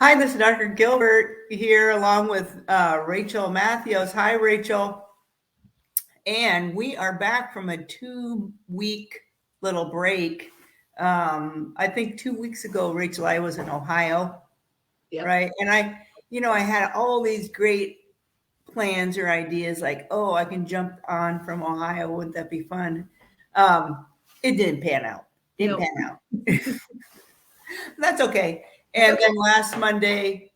Hi, this is Dr. Gilbert here along with Rachel Matthews. Hi, Rachel. And we are back from a 2 week little break. I think 2 weeks ago, Rachel, I was in Ohio, Yep. right? And I had all these great plans or ideas like, oh, I can jump on from Ohio. Wouldn't that be fun? It didn't pan out. Nope. That's okay. And then last Monday,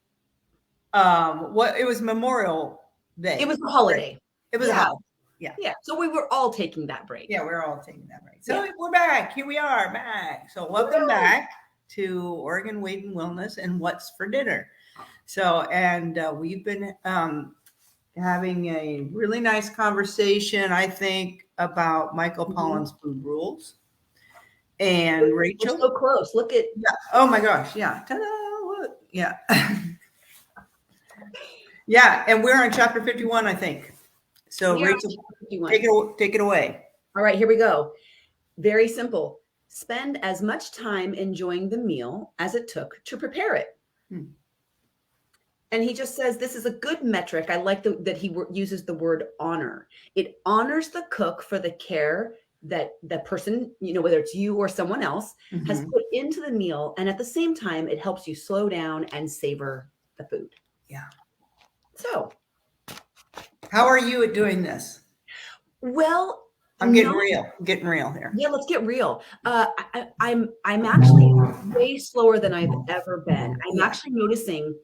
it was Memorial Day. It was a holiday. It was a holiday. Yeah. Yeah. So we were all taking that break. Yeah, we're all taking that break. So we're back. Here we are back. So welcome back to Oregon Weight and Wellness and What's for Dinner. So, and we've been having a really nice conversation, I think, about Michael Pollan's food rules. And Rachel, we're so close. Look at oh my gosh, yeah. Ta-da! Look. Yeah. Yeah, and we're on chapter 51, I think. So Rachel, take it away. All right, here we go. Very simple. Spend as much time enjoying the meal as it took to prepare it. And he just says this is a good metric. I like that he uses the word honor. It honors the cook for the care that the person, whether it's you or someone else, has put into the meal. And at the same time, it helps you slow down and savor the food. Yeah. So how are you at doing this? Well, I'm getting real here. Yeah, let's get real. I'm actually way slower than I've ever been. I'm actually noticing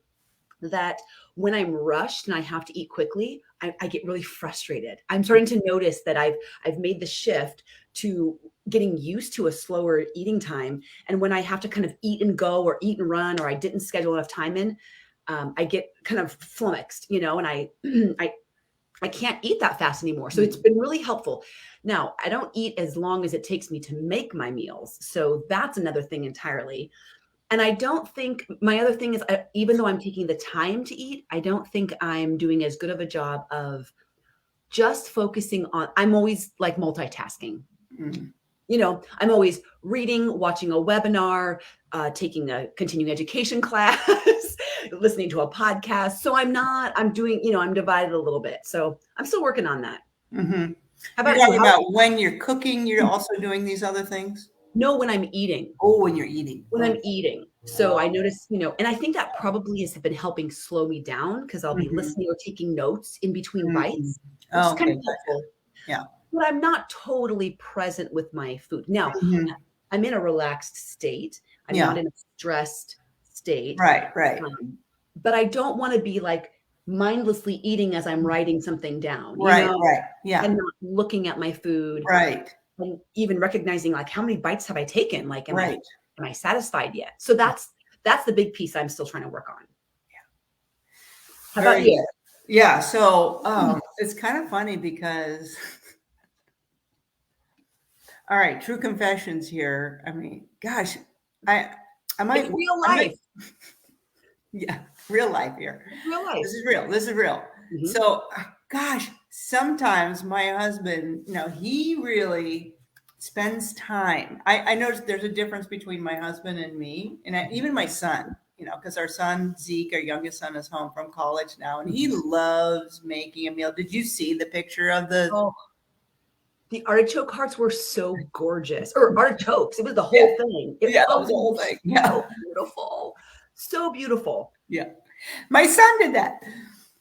that when I'm rushed and I have to eat quickly, I get really frustrated. I'm starting to notice that I've made the shift to getting used to a slower eating time. And when I have to kind of eat and go or eat and run, or I didn't schedule enough time in, I get kind of flummoxed, and I can't eat that fast anymore. So it's been really helpful. Now, I don't eat as long as it takes me to make my meals. So that's another thing entirely. And I don't think my other thing is, even though I'm taking the time to eat, I don't think I'm doing as good of a job of just focusing on, I'm always like multitasking. I'm always reading, watching a webinar, taking a continuing education class, listening to a podcast. So I'm doing, I'm divided a little bit. So I'm still working on that. Mm-hmm. How about you? About when you're cooking, you're also doing these other things? No, when I'm eating. Oh, when you're eating. When I'm eating. So I notice, and I think that probably has been helping slow me down because I'll be listening or taking notes in between bites. It's kind of helpful. Yeah. But I'm not totally present with my food. Now, I'm in a relaxed state. I'm not in a stressed state. Right. But I don't want to be like mindlessly eating as I'm writing something down. Right. Yeah. And not looking at my food. Right. And even recognizing like how many bites have I taken? Like, am I satisfied yet? So that's the big piece I'm still trying to work on. Yeah. How about you? Yeah. So it's kind of funny because all right, true confessions here. I mean, gosh, I might it's real life. Real life here. Real life. This is real. So, gosh, sometimes my husband, he really spends time. I noticed there's a difference between my husband and me, and even my son, because our son, Zeke, our youngest son, is home from college now, and he loves making a meal. Did you see the picture of the artichoke hearts were so gorgeous, or artichokes. It was the whole thing. It was the whole thing. So beautiful. So beautiful. Yeah. My son did that.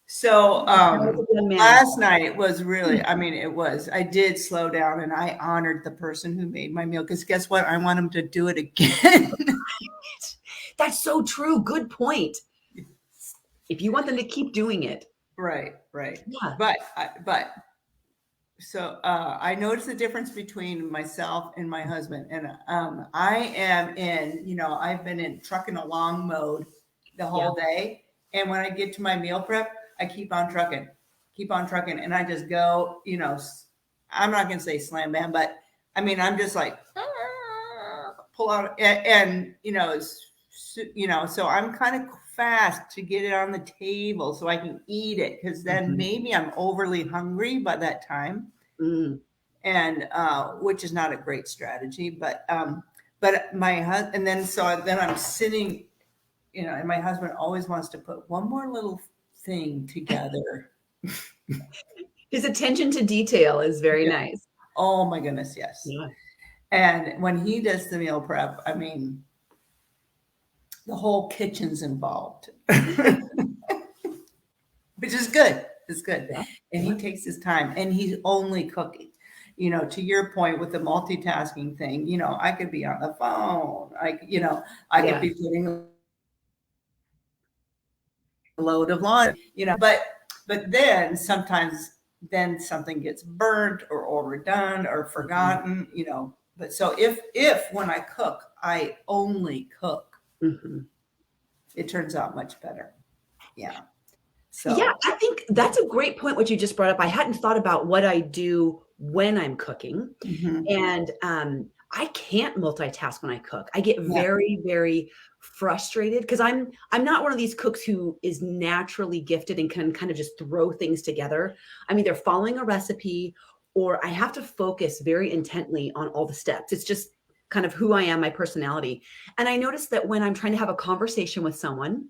So last night was really, I did slow down and I honored the person who made my meal because guess what? I want him to do it again. That's so true. Good point. If you want them to keep doing it. Right. Yeah. But so I noticed the difference between myself and my husband. And I am I've been in trucking along mode the whole day. And when I get to my meal prep, I keep on trucking. And I just go, I'm not going to say slam bam, but I'm just like, pull out and so I'm kind of fast to get it on the table so I can eat it. Cause then maybe I'm overly hungry by that time. And, which is not a great strategy, but my husband, and then I'm sitting you know, and my husband always wants to put one more little thing together. His attention to detail is very Yeah. nice. Oh my goodness, yes. Yeah. And when he does the meal prep, I mean, the whole kitchen's involved, which is good. It's good. Yeah. And he takes his time and he's only cooking. You know, to your point with the multitasking thing, you know, I could be on the phone. I could be putting a load of laundry, you know, but then sometimes then something gets burnt or overdone or forgotten, you know. But so if when I cook, I only cook, it turns out much better. Yeah. So yeah, I think that's a great point what you just brought up. I hadn't thought about what I do when I'm cooking. And I can't multitask when I cook. I get very, very frustrated because I'm not one of these cooks who is naturally gifted and can kind of just throw things together. I'm either following a recipe or I have to focus very intently on all the steps. It's just kind of who I am, my personality. And I noticed that when I'm trying to have a conversation with someone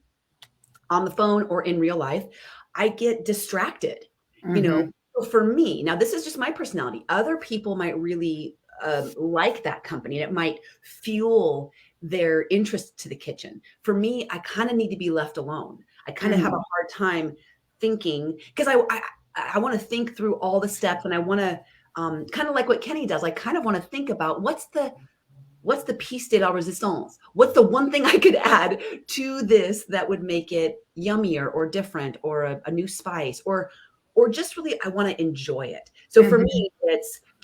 on the phone or in real life, I get distracted, you know. So for me, now this is just my personality. Other people might really like that company. And it might fuel their interest to the kitchen. For me, I kind of need to be left alone. I kind of have a hard time thinking because I want to think through all the steps and I want to kind of like what Kenny does. I kind of want to think about what's the piece de la resistance? What's the one thing I could add to this that would make it yummier or different or a new spice or just really, I want to enjoy it. So for me,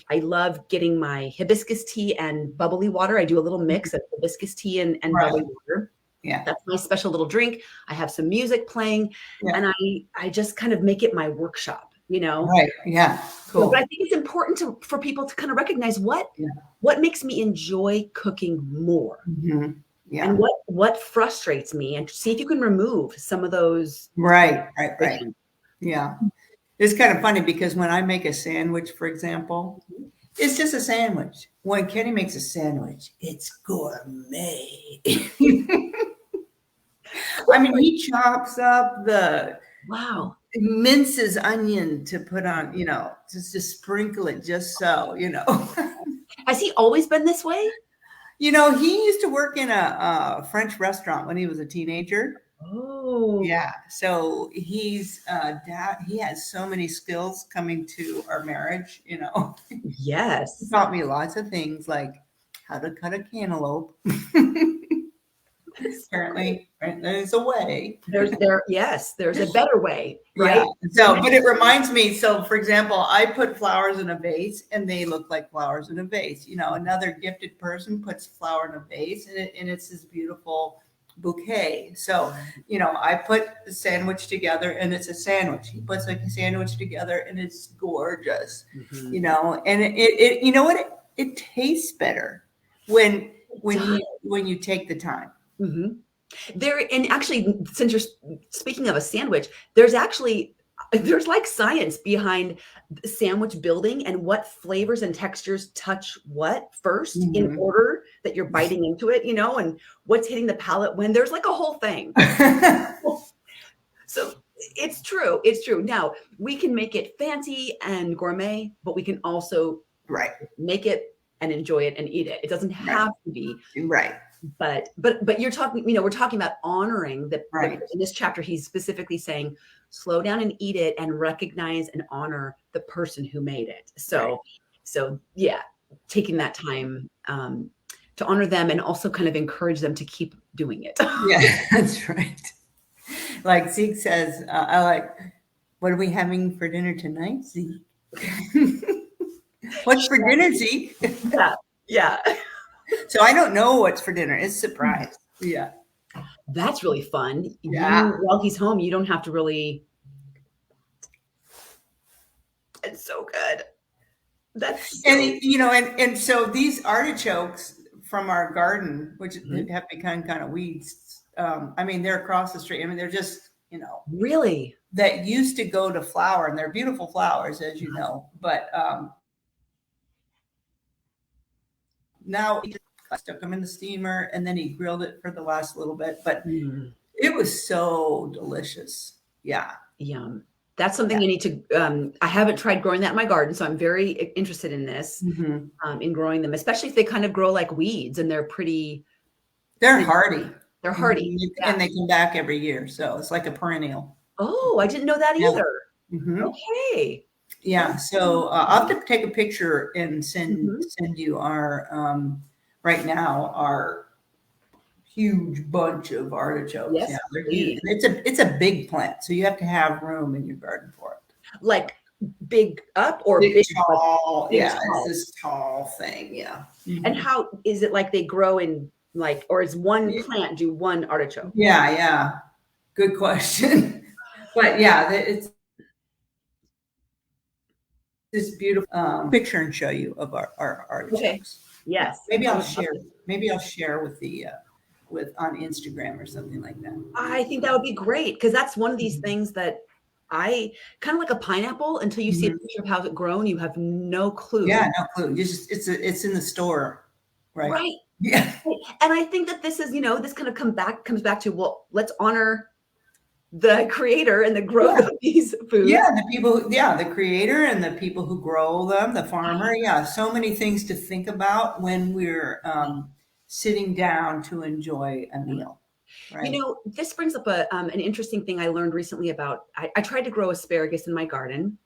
I love getting my hibiscus tea and bubbly water. I do a little mix of hibiscus tea and bubbly water. Yeah. That's my special little drink. I have some music playing and I just kind of make it my workshop, you know? Right. Yeah. Cool. But I think it's important for people to kind of recognize what makes me enjoy cooking more. Yeah. And what frustrates me and see if you can remove some of those. Right. Yeah. It's kind of funny because when I make a sandwich, for example, it's just a sandwich. When Kenny makes a sandwich, it's gourmet. I mean, he chops up minces onion to put on, you know, just sprinkle it just so, you know. Has he always been this way? You know, he used to work in a French restaurant when he was a teenager. Oh, yeah. So he's he has so many skills coming to our marriage, you know. Yes. He taught me lots of things like how to cut a cantaloupe. Apparently, right, there's a way. There's a better way, right? Yeah. So, but it reminds me. So, for example, I put flowers in a vase, and they look like flowers in a vase. You know, another gifted person puts flower in a vase, and it's this beautiful bouquet. So, you know, I put the sandwich together, and it's a sandwich. He puts like a sandwich together, and it's gorgeous. You know, and it you know what? It tastes better when you take the time. There, and actually, since you're speaking of a sandwich, there's like science behind sandwich building and what flavors and textures touch what first in order that you're biting into it, you know, and what's hitting the palate when. There's like a whole thing. So it's true. Now we can make it fancy and gourmet, but we can also make it and enjoy it and eat it. It doesn't have to be right. But you're talking, you know, we're talking about honoring in this chapter, he's specifically saying, slow down and eat it and recognize and honor the person who made it. So yeah, taking that time to honor them and also kind of encourage them to keep doing it. Yeah, that's right. Like Zeke says, I like, what are we having for dinner tonight, Zeke? What's for dinner, Zeke? Yeah. So I don't know what's for dinner. It's a surprise. Yeah. That's really fun. Yeah. While he's home, you don't have to really. It's so good. You know, and so these artichokes from our garden, which have become kind of weeds. I mean, they're across the street. I mean, they're just, you know, really that used to go to flower, and they're beautiful flowers, as you know, but now I stuck them in the steamer, and then he grilled it for the last little bit. But Mm, it was so delicious. Yeah. yum. That's something Yeah. you need to, I haven't tried growing that in my garden, so I'm very interested in this, Mhm. in growing them, especially if they kind of grow like weeds and they're pretty, They're hardy. they're hardy. Mhm. Yeah. And they come back every year. So it's like a perennial. Oh, I didn't know that Yeah. either. Mhm. Okay. Yeah. So I'll have to take a picture and Mhm. send you our right now our huge bunch of artichokes. Yes, Yeah, they're please. huge. It's a big plant, so you have to have room in your garden for it. Like big up or Big, big, tall. big, Yeah, tall. it's this tall thing. Yeah. And Mhm. how is it like they grow in like, or is one Yeah. plant do one artichoke? Yeah, yeah. Good question. But yeah, it's this beautiful picture and show you of our artichokes. Okay. Yeah, Yes. maybe I I'll would love share. to. Maybe I'll share with the with on Instagram or something like that. I think that would be great because that's one of these Mhm. things that I kind of like a pineapple until you see a Mhm. picture of how it's grown, you have no clue. Yeah, no clue. You just it's in the store, right? Right. Yeah. And I think that this is, this kind of comes back to, well, let's honor the creator and the growth of these foods. Yeah, the creator and the people who grow them, the farmer. Yeah, so many things to think about when we're sitting down to enjoy a meal, right? This brings up an interesting thing I learned recently about, I tried to grow asparagus in my garden.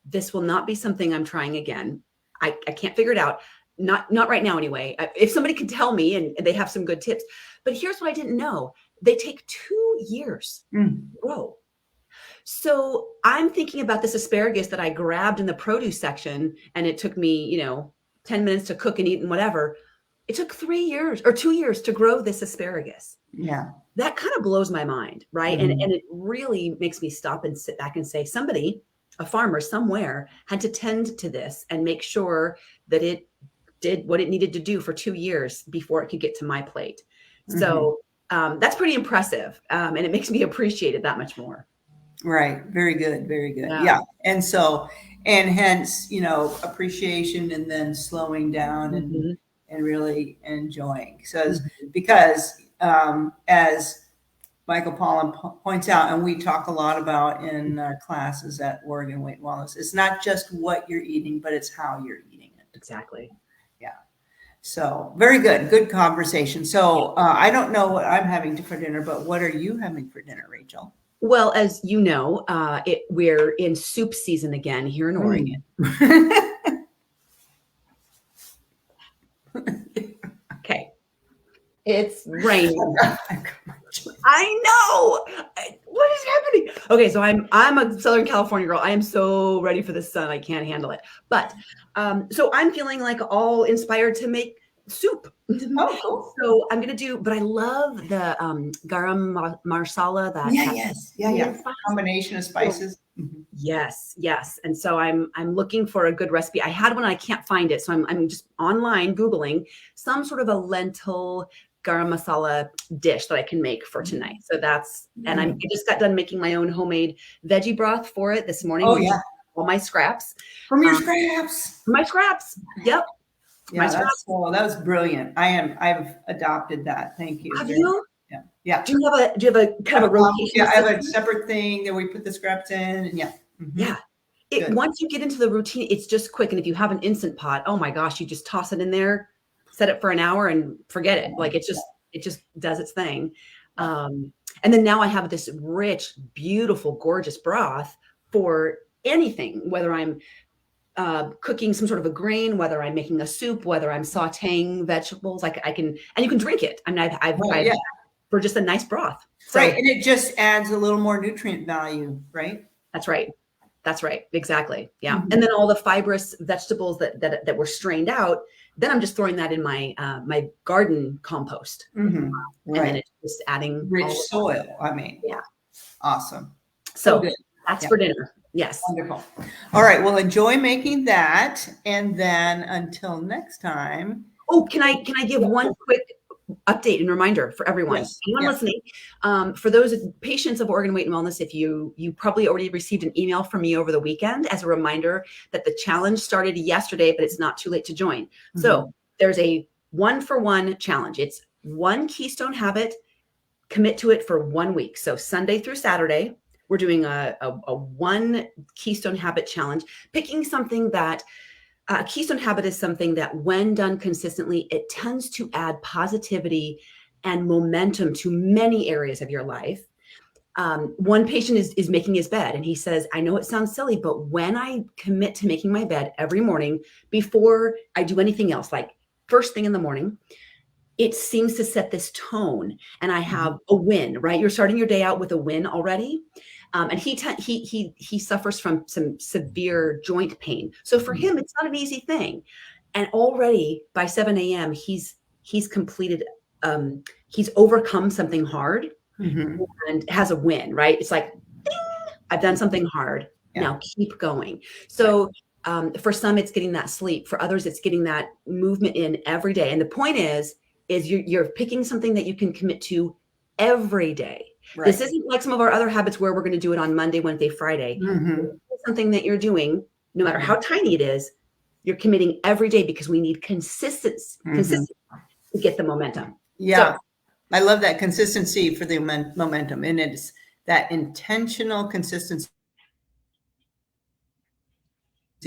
This will not be something I'm trying again. I can't figure it out. Not right now anyway. If somebody could tell me and they have some good tips. But here's what I didn't know. They take 2 years to grow. So I'm thinking about this asparagus that I grabbed in the produce section and it took me, 10 minutes to cook and eat and whatever. It took 3 years or 2 years to grow this asparagus. Yeah. That kind of blows my mind, right? Mhm. And it really makes me stop and sit back and say, somebody, a farmer somewhere, had to tend to this and make sure that it did what it needed to do for 2 years before it could get to my plate. So that's pretty impressive. And it makes me appreciate it that much more. Right. Very good. Very good. Yeah. Yeah. And so, and hence, appreciation and then slowing down Mhm. and really enjoying. So, Mhm. because as Michael Pollan points out, and we talk a lot about in our classes at Oregon Weight and Wellness, it's not just what you're eating, but it's how you're eating it. Exactly. Yeah. So very good. Good conversation. So I don't know what I'm having for dinner, but what are you having for dinner, Rachel? Well, as you know, we're in soup season again here in Oregon. Okay. It's raining. I know. What is happening? Okay, so I'm a Southern California girl. I am so ready for the sun. I can't handle it. But so I'm feeling like all inspired to make soup. Oh, cool. So I'm gonna do, but I love the garam masala that Yeah. Combination of spices. Yes. And so I'm looking for a good recipe. I had one, I can't find it. So I'm just online Googling some sort of a lentil garam masala dish that I can make for tonight. So and I just got done making my own homemade veggie broth for it this morning. Oh yeah. All my scraps. From your scraps. My scraps. Yep. Yeah, that was brilliant. I've adopted that. Thank you. Have you? Yeah. Do you have a kind of a rotation? Yeah, I have a separate thing that we put the scraps in, and yeah. Yeah. Once you get into the routine, it's just quick. And if you have an Instant Pot, oh my gosh, you just toss it in there, set it for an hour, and forget it. Like it just does its thing. And then now I have this rich, beautiful, gorgeous broth for anything, whether I'm cooking some sort of a grain, whether I'm making a soup, whether I'm sauteing vegetables, and you can drink it. I mean, I've for just a nice broth. So, right. And it just adds a little more nutrient value, right? That's right. Exactly. Yeah. And then all the fibrous vegetables that were strained out, then I'm just throwing that in my my garden compost. Right. And then it's just adding rich soil. I mean, yeah. Awesome. So that's for dinner. Yes. Wonderful. All right. Well, enjoy making that. And then until next time. Oh, can I give one quick update and reminder for everyone? Yes. Anyone listening? For those patients of Oregon Weight and Wellness, if you probably already received an email from me over the weekend as a reminder that the challenge started yesterday, but it's not too late to join. So there's a 1-for-1 challenge. It's one keystone habit, commit to it for 1 week. So Sunday through Saturday, we're doing a one keystone habit challenge, picking something that a keystone habit is something that when done consistently, it tends to add positivity and momentum to many areas of your life. One patient is making his bed, and he says, I know it sounds silly, but when I commit to making my bed every morning before I do anything else, like first thing in the morning, it seems to set this tone, and I have a win, right? You're starting your day out with a win already. And he suffers from some severe joint pain. So for him, it's not an easy thing. And already by 7 a.m., he's completed, he's overcome something hard and has a win, right? It's like, ding, I've done something hard. Yeah. Now keep going. So for some, it's getting that sleep. For others, it's getting that movement in every day. And the point is you're picking something that you can commit to every day. Right. This isn't like some of our other habits where we're going to do it on Monday, Wednesday, Friday. Something that you're doing, no matter how tiny it is, you're committing every day because we need consistency to get the momentum. Yeah. So, I love that consistency for the momentum. And it's that intentional consistency.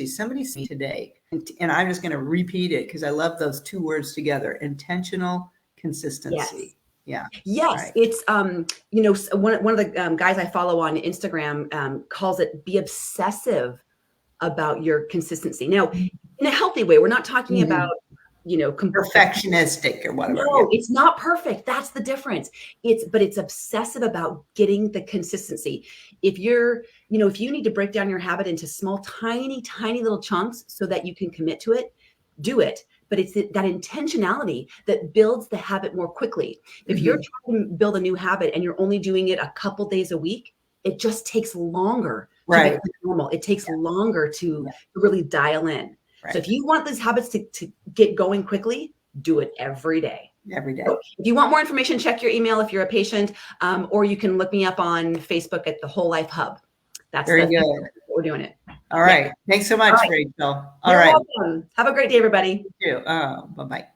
Somebody said today, and I'm just going to repeat it because I love those two words together, intentional consistency. Yes. Yes. Right. It's, one of the guys I follow on Instagram calls it be obsessive about your consistency. Now, in a healthy way, we're not talking about, perfectionistic or whatever. No, it's not perfect. That's the difference. But it's obsessive about getting the consistency. If if you need to break down your habit into small, tiny little chunks so that you can commit to it, do it. But it's that intentionality that builds the habit more quickly. If you're trying to build a new habit and you're only doing it a couple days a week, it just takes longer. Right. To get normal. It takes longer to really dial in. Right. So if you want these habits to get going quickly, do it every day. Every day. So if you want more information, check your email if you're a patient, or you can look me up on Facebook at the Whole Life Hub. That's very good. We're doing it. All right. Thanks so much, Rachel. All right. Welcome. Have a great day, everybody. You too. Bye-bye.